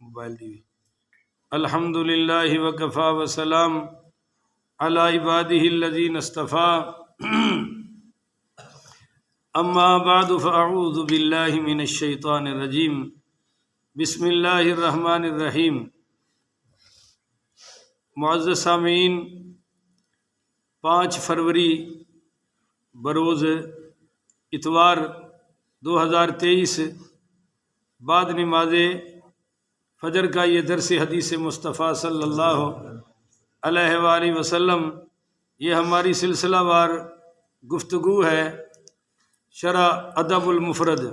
Mobile دی الحمد للہ وکفا وسلام علی عبادہ الذین اصطفى اما بعد فاعوذ باللہ من الشیطان الرجیم بسم اللہ الرحمن الرحیم۔ معزز سامعین، 5 فروری بروز اتوار 2023 بعد نماز فجر کا یہ درس حدیث مصطفیٰ صلی اللہ علیہ وآلہ وسلم، یہ ہماری سلسلہ وار گفتگو ہے شرح ادب المفرد۔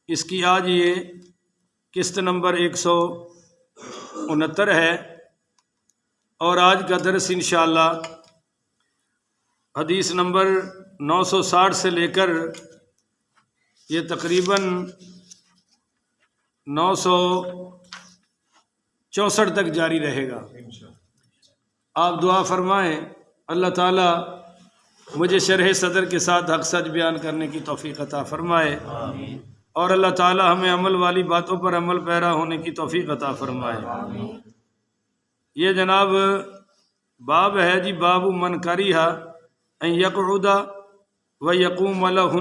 اس کی آج یہ قسط نمبر 169 ہے، اور آج کا درس انشاءاللہ حدیث نمبر 960 سے لے کر یہ تقریباً 964 تک جاری رہے گا۔ آپ دعا فرمائیں اللہ تعالیٰ مجھے شرح صدر کے ساتھ حق سچ بیان کرنے کی توفیق عطا فرمائے، اور اللہ تعالیٰ ہمیں عمل والی باتوں پر عمل پیرا ہونے کی توفیق عطا فرمائے۔ یہ جناب باب ہے جی، باب من کریہ ان یقعد ویقوم لہ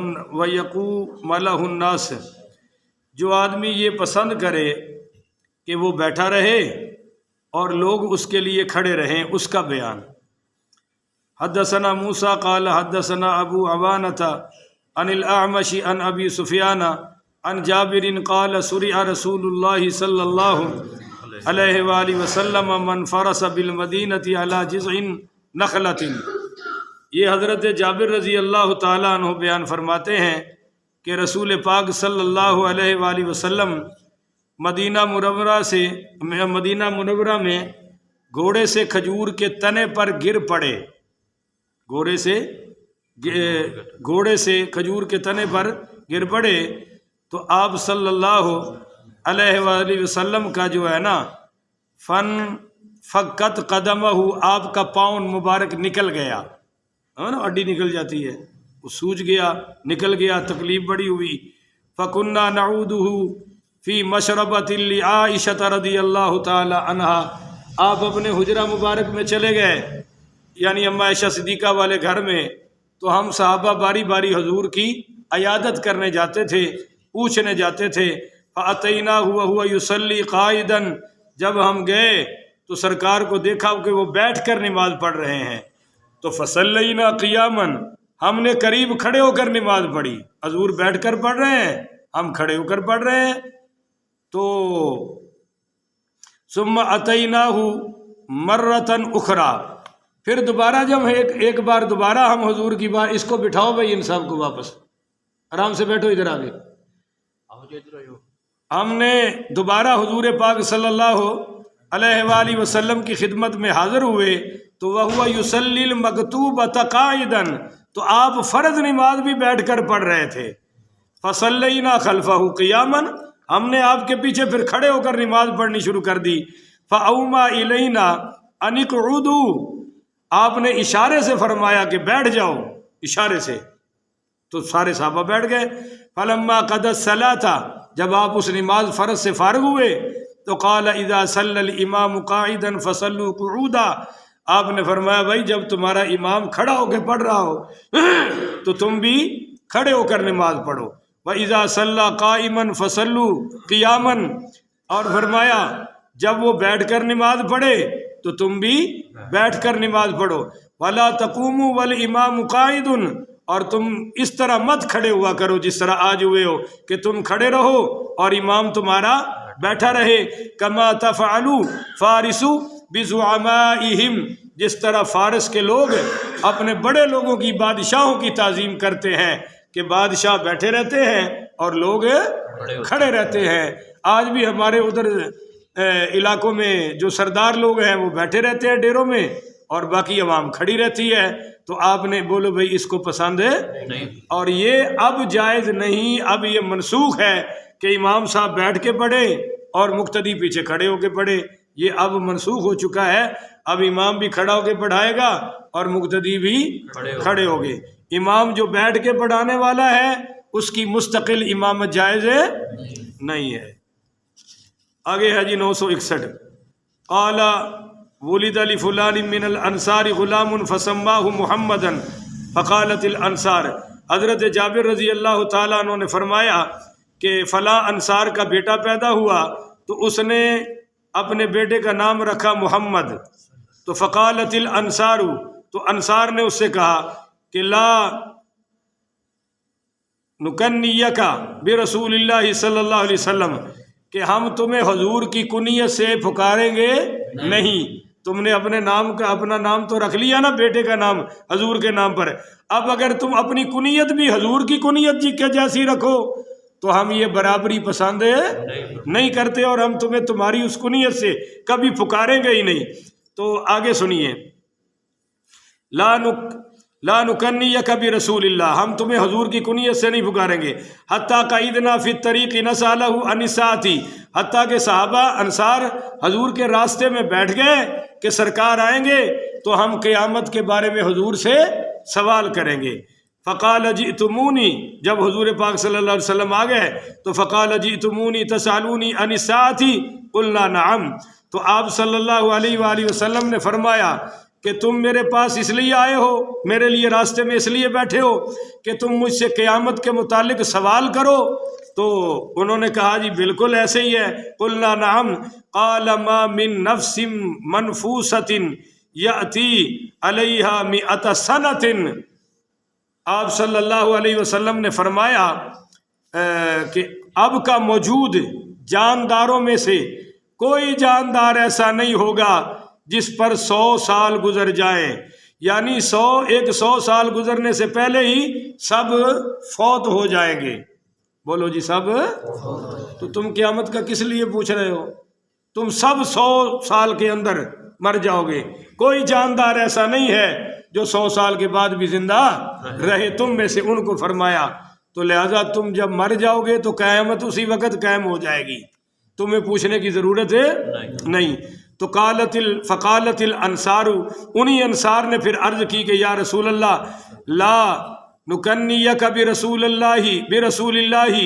الناس، جو آدمی یہ پسند کرے کہ وہ بیٹھا رہے اور لوگ اس کے لیے کھڑے رہیں، اس کا بیان۔ حدثنا موسیٰ قال حدثنا ابو عوانۃ عن الاعمش عن ابی سفیان عن جابر قال سرع رسول اللہ صلی اللہ علیہ وآلہ وسلم من فرس بالمدینۃ علی جذع نخلۃ۔ یہ حضرت جابر رضی اللہ تعالیٰ عنہ بیان فرماتے ہیں کہ رسول پاک صلی اللہ علیہ وآلہ وسلم مدینہ منورہ میں گھوڑے سے کھجور کے تنے پر گر پڑے، گھوڑے سے کھجور کے تنے پر گر پڑے، تو آپ صلی اللہ علیہ وآلہ وسلم کا جو ہے نا فن فقط قدمہ، آپ کا پاؤں مبارک نکل گیا، نا ہڈی نکل جاتی ہے، وہ سوج گیا، نکل گیا، تکلیف بڑی ہوئی۔ فَكُنَّا نَعُودُهُ فِي مَشْرَبَةٍ لِعَائِشَةَ رضی اللہ تعالی عنہا، آپ اپنے حجرہ مبارک میں چلے گئے، یعنی اما عائشہ صدیقہ والے گھر میں، تو ہم صحابہ باری باری حضور کی عیادت کرنے جاتے تھے، پوچھنے جاتے تھے۔ فَأَتَيْنَاهُ وَهُوَ يُصَلِّي قَائِدًا، جب ہم گئے تو سرکار کو دیکھا کہ وہ بیٹھ کر نماز پڑھ رہے ہیں، تو فَصَلَّيْنَا قِيَامًا، ہم نے قریب کھڑے ہو کر نماز پڑھی۔ حضور بیٹھ کر پڑھ رہے ہیں، ہم کھڑے ہو کر پڑھ رہے ہیں۔ تو ثم اتیناہ مرۃ اخری، پھر دوبارہ جب ایک بار دوبارہ ہم حضور کی بات، اس کو بٹھاؤ بھائی، ان سب کو واپس آرام سے بیٹھو، ادھر آگے۔ ہم نے دوبارہ حضور پاک صلی اللہ علیہ وآلہ وسلم کی خدمت میں حاضر ہوئے، تو وَهُوَ يُصَلِّي الْمَكْتُوبَةَ قَائِدًا، تو آپ فرض نماز بھی بیٹھ کر پڑھ رہے تھے۔ فَصَلَّيْنَا خَلْفَهُ قِيَامًا، ہم نے آپ کے پیچھے پھر کھڑے ہو کر نماز پڑھنی شروع کر دی۔ فَأَوْمَا إِلَيْنَا أَنِ اقْعُدُوا، آپ نے اشارے سے فرمایا کہ بیٹھ جاؤ، اشارے سے، تو سارے صحابہ بیٹھ گئے۔ فَلَمَّا قَضَى الصَّلَاةَ، جب آپ اس نماز فرض سے فارغ ہوئے، تو قَالَ إِذَا صَلَّى الْإِمَامُ قَاعِدًا فَصَلُّوا قُعُودًا، آپ نے فرمایا بھائی جب تمہارا امام کھڑا ہو کے پڑھ رہا ہو تو تم بھی کھڑے ہو کر نماز پڑھو۔ وَإِذَا صَلَّى قَائِمًا فَصَلُّوا قِيَامًا، اور فرمایا جب وہ بیٹھ کر نماز پڑھے تو تم بھی بیٹھ کر نماز پڑھو۔ وَلَا تَقُومُوا وَالْإِمَامُ قَاعِدٌ، اور تم اس طرح مت کھڑے ہوا کرو جس طرح آج ہوئے ہو کہ تم کھڑے رہو اور امام تمہارا بیٹھا رہے۔ کما تفعل فارس بزعمائہم، جس طرح فارس کے لوگ اپنے بڑے لوگوں کی، بادشاہوں کی تعظیم کرتے ہیں کہ بادشاہ بیٹھے رہتے ہیں اور لوگ کھڑے رہتے ہیں۔ آج بھی ہمارے ادھر علاقوں میں جو سردار لوگ ہیں وہ بیٹھے رہتے ہیں ڈیروں میں، اور باقی عوام کھڑی رہتی ہے۔ تو آپ نے بولو بھائی اس کو پسند ہے نہیں، اور یہ اب جائز نہیں، اب یہ منسوخ ہے کہ امام صاحب بیٹھ کے پڑھے اور مقتدی پیچھے کھڑے ہو کے پڑھے، یہ اب منسوخ ہو چکا ہے۔ اب امام بھی کھڑا ہو کے پڑھائے گا اور مقتدی بھی کھڑے ہو گئے۔ امام جو بیٹھ کے پڑھانے والا ہے اس کی مستقل امامت جائز نہیں ہے۔ آگے ہے جی 961 قال ولد لفلان من الانصار غلام فسماه محمدا فقالت الانصار، حضرت جابر رضی اللہ تعالیٰ عنہ نے فرمایا کہ فلاں انصار کا بیٹا پیدا ہوا تو اس نے اپنے بیٹے کا نام رکھا محمد. تو فقالت الانصار، تو انصار نے اس سے کہا کہ لا نکنیک برسول اللہ صلی اللہ علیہ وسلم، کہ ہم تمہیں حضور کی کنیت سے پکاریں گے نہیں. تم نے اپنے نام کا اپنا نام تو رکھ لیا نا بیٹے کا نام حضور کے نام پر، اب اگر تم اپنی کنیت بھی حضور کی کنیت جی کے جیسی رکھو تو ہم یہ برابری پسند نہیں کرتے اور ہم تمہیں تمہاری اس کنیت سے کبھی پکاریں گے ہی نہیں. تو آگے سنیے، لا نکنیک برسول اللہ، ہم تمہیں حضور کی کنیت سے نہیں پکاریں گے. حتیٰ قعدنا فی الطریق نسألہ عن الساعۃ، حتیٰ کہ صحابہ انصار حضور کے راستے میں بیٹھ گئے کہ سرکار آئیں گے تو ہم قیامت کے بارے میں حضور سے سوال کریں گے. فقال جئتمونی، جب حضور پاک صلی اللہ علیہ وسلم آ گئے تو فقال جئتمونی تسألونی عن الساعۃ قلنا نعم، تو آپ صلی اللہ علیہ وآلہ وسلم نے فرمایا کہ تم میرے پاس اس لیے آئے ہو، میرے لیے راستے میں اس لیے بیٹھے ہو کہ تم مجھ سے قیامت کے متعلق سوال کرو. تو انہوں نے کہا جی بالکل ایسے ہی ہے. قلنا نعم. قال ما من نفس منفوسۃ یأتی علیہا مئۃ سنۃ، آپ صلی اللہ علیہ وسلم نے فرمایا کہ اب کا موجود جانداروں میں سے کوئی جاندار ایسا نہیں ہوگا جس پر 100 سال گزر جائیں، یعنی 100 سال گزرنے سے پہلے ہی سب فوت ہو جائیں گے. بولو جی سب. تو تم قیامت کا کس لیے پوچھ رہے ہو؟ تم سب 100 سال کے اندر مر جاؤ گے. کوئی جاندار ایسا نہیں ہے جو 100 سال کے بعد بھی زندہ رہے تم میں سے. ان کو فرمایا تو لہذا تم جب مر جاؤ گے تو قیامت اسی وقت قائم ہو جائے گی، تمہیں پوچھنے کی ضرورت ہے نہیں. تو فقالت الانصار، انہی انصار نے پھر عرض کی کہ یا رسول اللہ لا نکنیک برسول اللہ،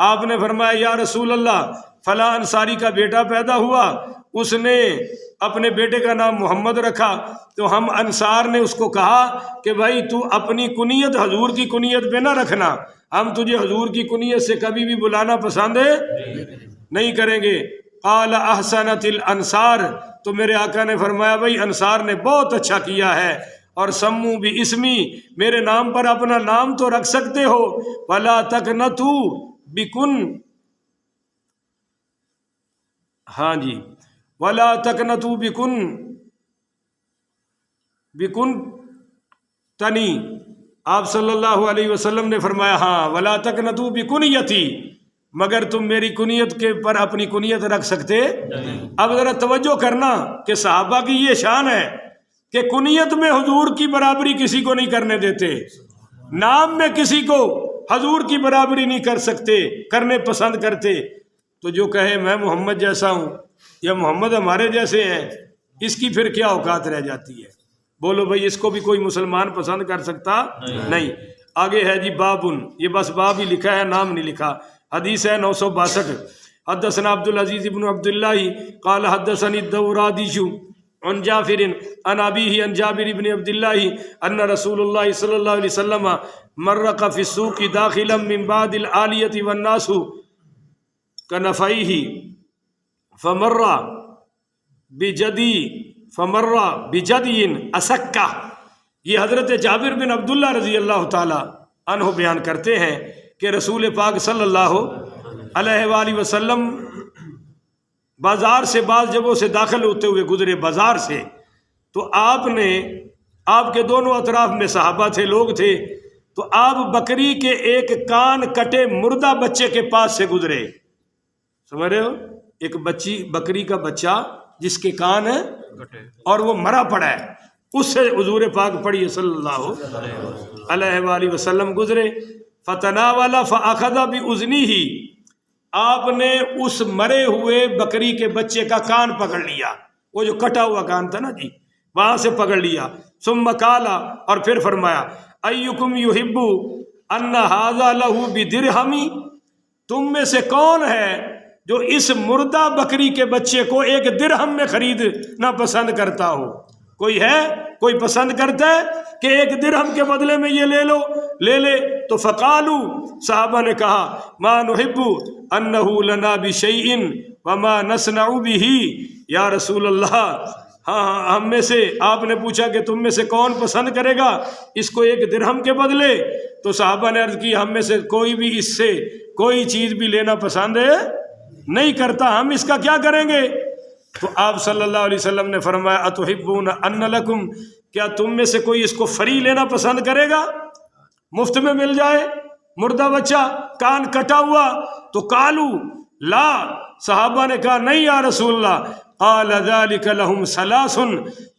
آپ نے فرمایا یا رسول اللہ فلاں انصاری کا بیٹا پیدا ہوا، اس نے اپنے بیٹے کا نام محمد رکھا، تو ہم انصار نے اس کو کہا کہ بھائی تو اپنی کنیت حضور کی کنیت پہ نہ رکھنا، ہم تجھے حضور کی کنیت سے کبھی بھی بلانا پسند نہیں کریں گے. قال احسنت الانصار، تو میرے آقا نے فرمایا بھائی انصار نے بہت اچھا کیا ہے، اور سمو بھی اسمی، میرے نام پر اپنا نام تو رکھ سکتے ہو. ولا تقنطوا بکن، ہاں جی، ولا تقنطوا بکن تنی، آپ صلی اللہ علیہ وسلم نے فرمایا ہاں ولا تقنطوا بکنیتی، مگر تم میری کنیت کے پر اپنی کنیت رکھ سکتے. اب ذرا توجہ کرنا کہ صحابہ کی یہ شان ہے کہ کنیت میں حضور کی برابری کسی کو نہیں کرنے دیتے، نام میں کسی کو حضور کی برابری نہیں کر سکتے، کرنے پسند کرتے. تو جو کہے میں محمد جیسا ہوں یا محمد ہمارے جیسے ہیں، اس کی پھر کیا اوقات رہ جاتی ہے؟ بولو بھائی، اس کو بھی کوئی مسلمان پسند کر سکتا نہیں. آگے ہے جی بابن، یہ بس باب ہی لکھا ہے، نام نہیں لکھا. حدیث ہے 962. حدثنا عبد العزیز بن عبد اللہ قال حدثني الدورادی عن جعفر عن ابیہ عن جابر بن عبد اللہ ان رسول اللہ صلی اللہ علیہ وسلم مرق فی السوق داخلا من بعد العالیۃ والناس کنفیہ فمر بجدی اسکہ. یہ حضرت جابر بن عبداللہ رضی اللہ تعالی عنہ بیان کرتے ہیں کہ رسول پاک صلی اللہ علیہ وآلہ وسلم بازار سے بعض جگہوں سے داخل ہوتے ہوئے گزرے بازار سے، تو آپ کے دونوں اطراف میں صحابہ تھے، لوگ تھے، تو آپ بکری کے ایک کان کٹے مردہ بچے کے پاس سے گزرے. سمجھ رہے ہو؟ ایک بکری کا بچہ جس کے کان ہے اور وہ مرا پڑا ہے، اس سے حضور پاک پڑھی صلی اللہ علیہ وآلہ وسلم گزرے. فتناولا فاخذ باذنہ، آپ نے اس مرے ہوئے بکری کے بچے کا کان پکڑ لیا، وہ جو کٹا ہوا کان تھا نا جی، وہاں سے پکڑ لیا. ثم قال، اور پھر فرمایا ایکم یحب ان ھذا لہ بدرہم، تم میں سے کون ہے جو اس مردہ بکری کے بچے کو 1 درہم میں خریدنا پسند کرتا ہو؟ کوئی ہے؟ کوئی پسند کرتا ہے کہ 1 درہم کے بدلے میں یہ لے لے؟ تو فقالو، صحابہ نے کہا، ما نحب انہ لنا بشیء وما نصنع به، یا رسول اللہ، ہاں ہم میں سے، آپ نے پوچھا کہ تم میں سے کون پسند کرے گا اس کو 1 درہم کے بدلے؟ تو صحابہ نے عرض کی، ہم میں سے کوئی بھی اس سے کوئی چیز بھی لینا پسند نہیں کرتا، ہم اس کا کیا کریں گے؟ تو آپ صلی اللہ علیہ وسلم نے فرمایا، اتحبون ان لکم، کیا تم میں سے کوئی اس کو فری لینا پسند کرے گا؟ مفت میں مل جائے مردہ بچہ کان کٹا ہوا؟ تو قالو لا، صحابہ نے کہا نہیں یا رسول اللہ۔ قال ذلك لهم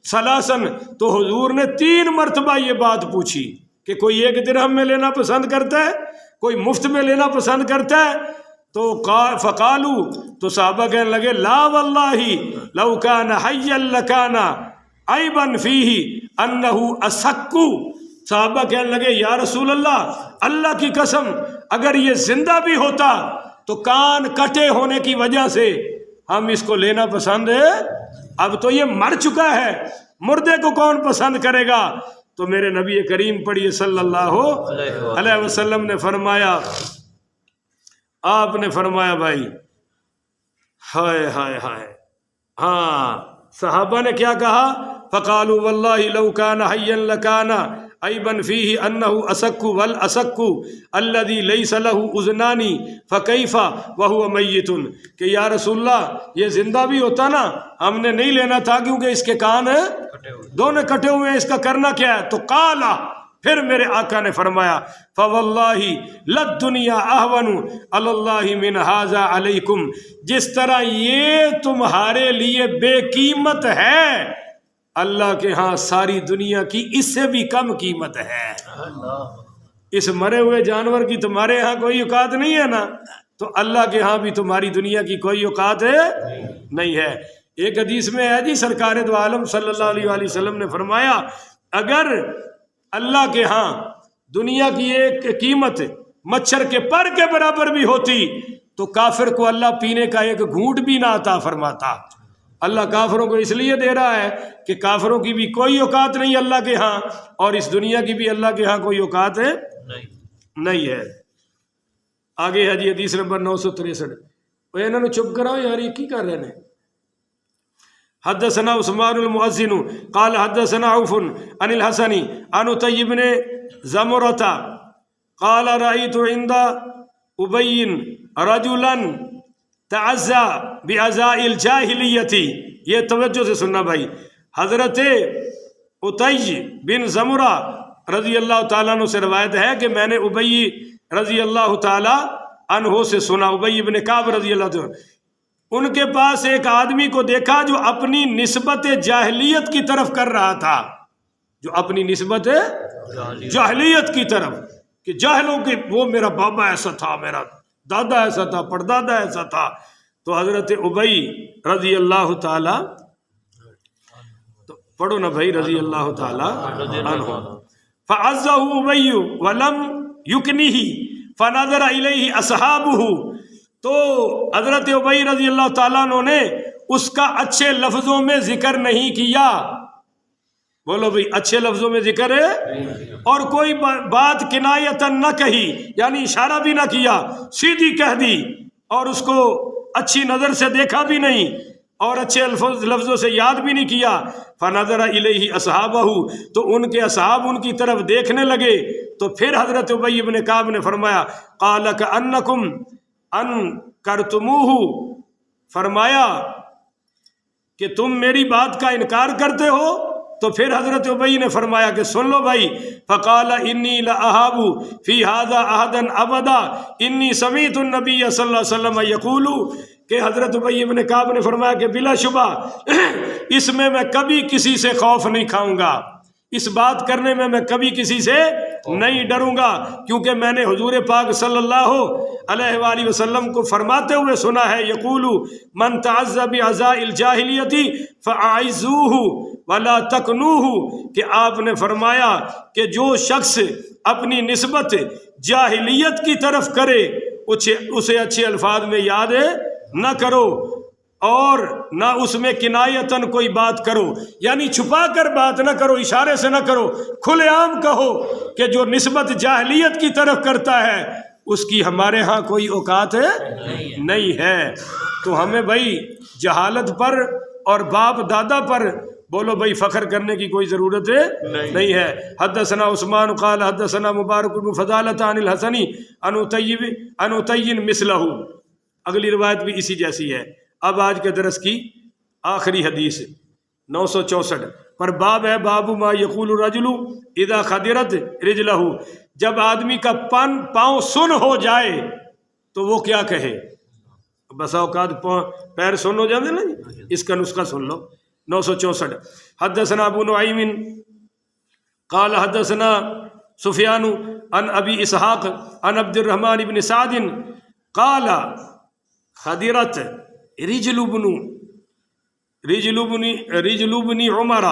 ثلاثا، تو حضور نے 3 مرتبہ یہ بات پوچھی کہ کوئی 1 درہم میں لینا پسند کرتا ہے، کوئی مفت میں لینا پسند کرتا ہے؟ تو فقالو، تو صحابہ کہنے لگے، لا واللہ لو کان حیا لکان عیبا فیہ انہ اسک، صحابہ کہنے لگے، یا رسول اللہ کی قسم، اگر یہ زندہ بھی ہوتا تو کان کٹے ہونے کی وجہ سے ہم اس کو لینا پسند ہے، اب تو یہ مر چکا ہے، مردے کو کون پسند کرے گا؟ تو میرے نبی کریم پڑھیے صلی اللہ علیہ وسلم نے فرمایا، آپ نے فرمایا بھائی، ہائے ہائے ہائے، ہاں صحابہ نے کیا کہا؟ فقالوا واللہ لو کان حیا لکان عیبا فیہ انہ اسک والاسک الذی لیس لہ اذنان فکیف وہو میت، کہ یا رسول اللہ یہ زندہ بھی ہوتا نا، ہم نے نہیں لینا تھا کیونکہ اس کے کان دونوں کٹے ہوئے ہیں، اس کا کرنا کیا ہے؟ تو قالا، پھر میرے آقا نے فرمایا، فواللہ للدنیا اہون علی اللہ من ھذا علیکم، جس طرح یہ تمہارے لیے بے قیمت ہے، اللہ کے ہاں ساری دنیا کی اس سے بھی کم قیمت ہے۔ اس مرے ہوئے جانور کی تمہارے ہاں کوئی اوقات نہیں ہے نا، تو اللہ کے ہاں بھی تمہاری دنیا کی کوئی اوقات نہیں ہے۔ ایک حدیث میں ہے جی، سرکار دو عالم صلی اللہ علیہ وآلہ وسلم نے فرمایا، اگر اللہ کے ہاں دنیا کی ایک قیمت مچھر کے پر کے برابر بھی ہوتی تو کافر کو اللہ پینے کا 1 گھونٹ بھی نہ عطا فرماتا۔ اللہ کافروں کو اس لیے دے رہا ہے کہ کافروں کی بھی کوئی اوقات نہیں اللہ کے ہاں، اور اس دنیا کی بھی اللہ کے ہاں کوئی اوقات نہیں ہے۔ آگے ہے جی حدیث نمبر 963، انہوں نے چپ کراؤ یار، یہ کی کر رہے ہیں؟ حدثنا عثمان المؤذن قال حدثنا عوف عن الحسن عن عطي بن زمرة قال رأيت عند أبي رجلا تعزى بعزاء الجاہلیت، یہ توجہ سے سننا بھائی، حضرت عطی بن زمرہ رضی اللہ تعالیٰ عنہ سے روایت ہے کہ میں نے ابی رضی اللہ تعالیٰ عنہ سے سنا، ابی بن کعب رضی اللہ تعالیٰ، ان کے پاس ایک آدمی کو دیکھا جو اپنی نسبت جاہلیت کی طرف کر رہا تھا، جو اپنی نسبت جاہلیت کی طرف، کہ جاہلوں کی، وہ میرا بابا ایسا تھا، میرا دادا ایسا تھا، پردادا ایسا تھا۔ تو حضرت ابی رضی اللہ تعالی، تو پڑھو نا بھائی، رضی اللہ تعالی عنہ، فعزہ ابی ولم یکنہ فنظر الیہ اصحابہ، تو حضرت ابی رضی اللہ تعالیٰ عنہ نے اس کا اچھے لفظوں میں ذکر نہیں کیا، بولو بھئی اچھے لفظوں میں ذکر ہے، اور کوئی بات کنایتاً نہ کہی، یعنی اشارہ بھی نہ کیا، سیدھی کہہ دی، اور اس کو اچھی نظر سے دیکھا بھی نہیں، اور اچھے لفظوں سے یاد بھی نہیں کیا۔ فنظر الیہ اصحابہ، تو ان کے اصحاب ان کی طرف دیکھنے لگے، تو پھر حضرت ابی بن کعب نے فرمایا، قال کأنکم انکرتموہ، فرمایا کہ تم میری بات کا انکار کرتے ہو۔ تو پھر حضرت ابی نے فرمایا کہ سن لو بھائی، فقال انی لاہاب فی ھذا عہدا ابدا انی سمعت النبی صلی اللہ علیہ وسلم یقول، کہ حضرت ابی بن کعب نے فرمایا کہ بلا شبہ اس میں کبھی کسی سے خوف نہیں کھاؤں گا، اس بات کرنے میں میں کبھی کسی سے نہیں ڈروں گا، کیونکہ میں نے حضور پاک صلی اللہ علیہ وآلہ وسلم کو فرماتے ہوئے سنا ہے، یقول من تعزى بعزاء الجاہلیت فاعزوہ ولا تکنوہ، کہ آپ نے فرمایا کہ جو شخص اپنی نسبت جاہلیت کی طرف کرے اسے اچھے الفاظ میں یاد نہ کرو اور نہ اس میں کنایتن کوئی بات کرو، یعنی چھپا کر بات نہ کرو، اشارے سے نہ کرو، کھلے عام کہو کہ جو نسبت جاہلیت کی طرف کرتا ہے اس کی ہمارے ہاں کوئی اوقات نہیں ہے۔ تو ہمیں بھائی جہالت پر اور باپ دادا پر بولو بھائی فخر کرنے کی کوئی ضرورت نہیں ہے۔ حدثنا عثمان قال حدثنا مبارک بن فضالۃ عن الحسنی عن عطی مثلہ، اگلی روایت بھی اسی جیسی ہے۔ اب آج کے درس کی آخری حدیث 964 پر باب ہے، باب ما یقول الرجل اذا خدرت رجلہ، جب آدمی کا پاؤں سن ہو جائے تو وہ کیا کہے۔ بسا اوقات پیر سن ہو جاتے نا، اس کا نسخہ سن لو۔ 964 حدثنا ابو نعیم قال حدثنا سفیان عن ابی اسحاق عن عبد الرحمن بن سعد قال خدرت رجل بن عمر،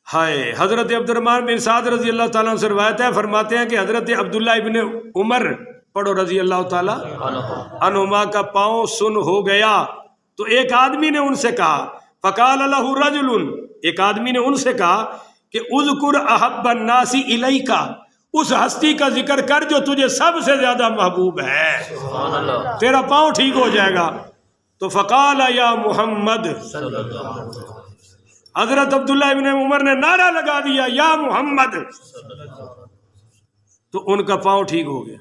ہائے، حضرت عبد الرحمن بن سعد رضی اللہ تعالیٰ عنہ سے روایت ہے، فرماتے ہیں کہ حضرت عبداللہ ابن عمر پڑھو رضی اللہ تعالیٰ عنہما کا پاؤں سن ہو گیا تو ایک آدمی نے ان سے کہا، فقال له رجل، ایک آدمی نے ان سے کہا کہ اذکر احب الناس الیک، اس ہستی کا ذکر کر جو تجھے سب سے زیادہ محبوب ہے، تیرا پاؤں ٹھیک ہو جائے گا۔ تو فقال یا محمد، حضرت عبداللہ ابن عمر نے نعرہ لگا دیا یا محمد، تو ان کا پاؤں ٹھیک ہو گیا۔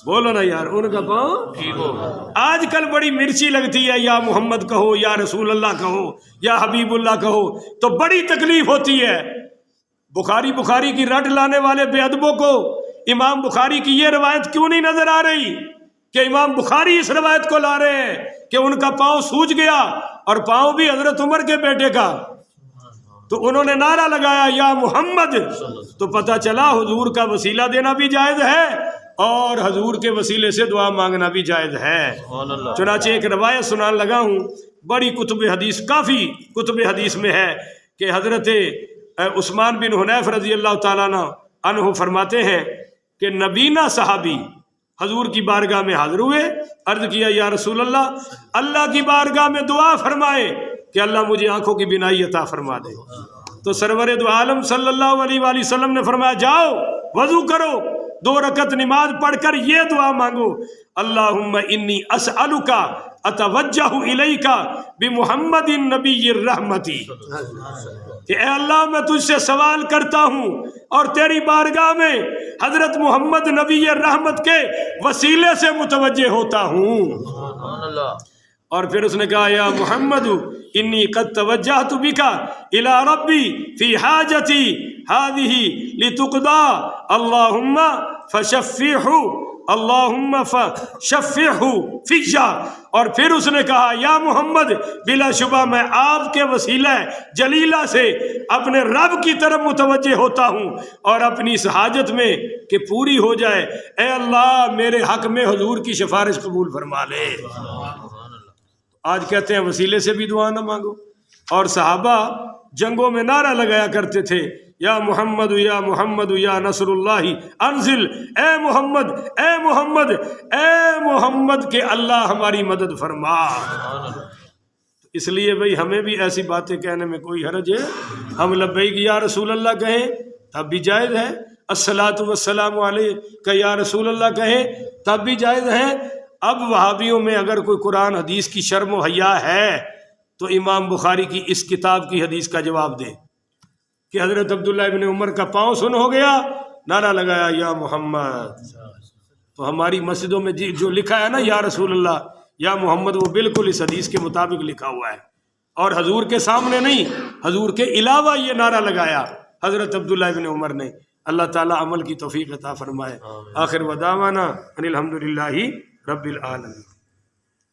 بولو نا یار، ان کا پاؤں ٹھیک ہو گیا۔ آج کل بڑی مرچی لگتی ہے، یا محمد کہو، یا رسول اللہ کہو، یا حبیب اللہ کہو تو بڑی تکلیف ہوتی ہے۔ بخاری کی رٹ لانے والے بے ادبوں کو امام بخاری کی یہ روایت کیوں نہیں نظر آ رہی کہ امام بخاری اس روایت کو لا رہے ہیں کہ ان کا پاؤں سوج گیا، اور پاؤں بھی حضرت عمر کے بیٹے کا، تو انہوں نے نعرہ لگایا یا محمد، تو پتہ چلا حضور کا وسیلہ دینا بھی جائز ہے اور حضور کے وسیلے سے دعا مانگنا بھی جائز ہے۔ چنانچہ ایک روایت سنان لگا ہوں، بڑی کتب حدیث، کافی کتب حدیث میں ہے کہ حضرت عثمان بن حنیف رضی اللہ تعالیٰ عنہ فرماتے ہیں کہ نبینا صحابی حضور کی بارگاہ میں حاضر ہوئے، عرض کیا یا رسول اللہ، اللہ کی بارگاہ میں دعا فرمائے کہ اللہ مجھے آنکھوں کی بینائی عطا فرما دے۔ تو سرور دو عالم صلی اللہ علیہ وآلہ وسلم نے فرمایا جاؤ وضو کرو، 2 رکعت نماز پڑھ کر یہ دعا مانگو، اللہم انی اسألک اتوجہ الیک بمحمد النبی الرحمتی، کہ اے اللہ میں تجھ سے سوال کرتا ہوں اور تیری بارگاہ میں حضرت محمد نبی رحمت کے وسیلے سے متوجہ ہوتا ہوں۔ اور پھر اس نے کہا یا محمد انی قد توجہت بک الی ربی فی حاجتی ہذہ لتقضی اللہم فشفعہ اللہم فشفعہ فی، اور پھر اس نے کہا یا محمد بلا شبہ میں آپ کے وسیلہ جلیلہ سے اپنے رب کی طرف متوجہ ہوتا ہوں اور اپنی اس حاجت میں کہ پوری ہو جائے، اے اللہ میرے حق میں حضور کی سفارش قبول فرما لے۔ آج کہتے ہیں وسیلے سے بھی دعا نہ مانگو، اور صحابہ جنگوں میں نعرہ لگایا کرتے تھے یا محمد یا محمد یا نصر اللہ انزل، اے محمد اے محمد اے محمد کہ اللہ ہماری مدد فرما۔ اس لیے بھئی ہمیں بھی ایسی باتیں کہنے میں کوئی حرج ہے، ہم لبیک یا رسول اللہ کہیں تب بھی جائز ہے، الصلاۃ والسلام علیک یا رسول اللہ کہیں تب بھی جائز ہے۔ اب وہابیوں میں اگر کوئی قرآن حدیث کی شرم و حیا ہے تو امام بخاری کی اس کتاب کی حدیث کا جواب دے کہ حضرت عبداللہ ابن عمر کا پاؤں سن ہو گیا، نعرہ لگایا یا محمد، تو ہماری مسجدوں میں جو لکھا ہے نا یا رسول اللہ یا محمد، وہ بالکل اس حدیث کے مطابق لکھا ہوا ہے، اور حضور کے سامنے نہیں، حضور کے علاوہ یہ نعرہ لگایا حضرت عبداللہ ابن عمر نے۔ اللہ تعالیٰ عمل کی توفیق عطا فرمائے۔ آخر ودعوانا ان الحمدللہ رب العالمین۔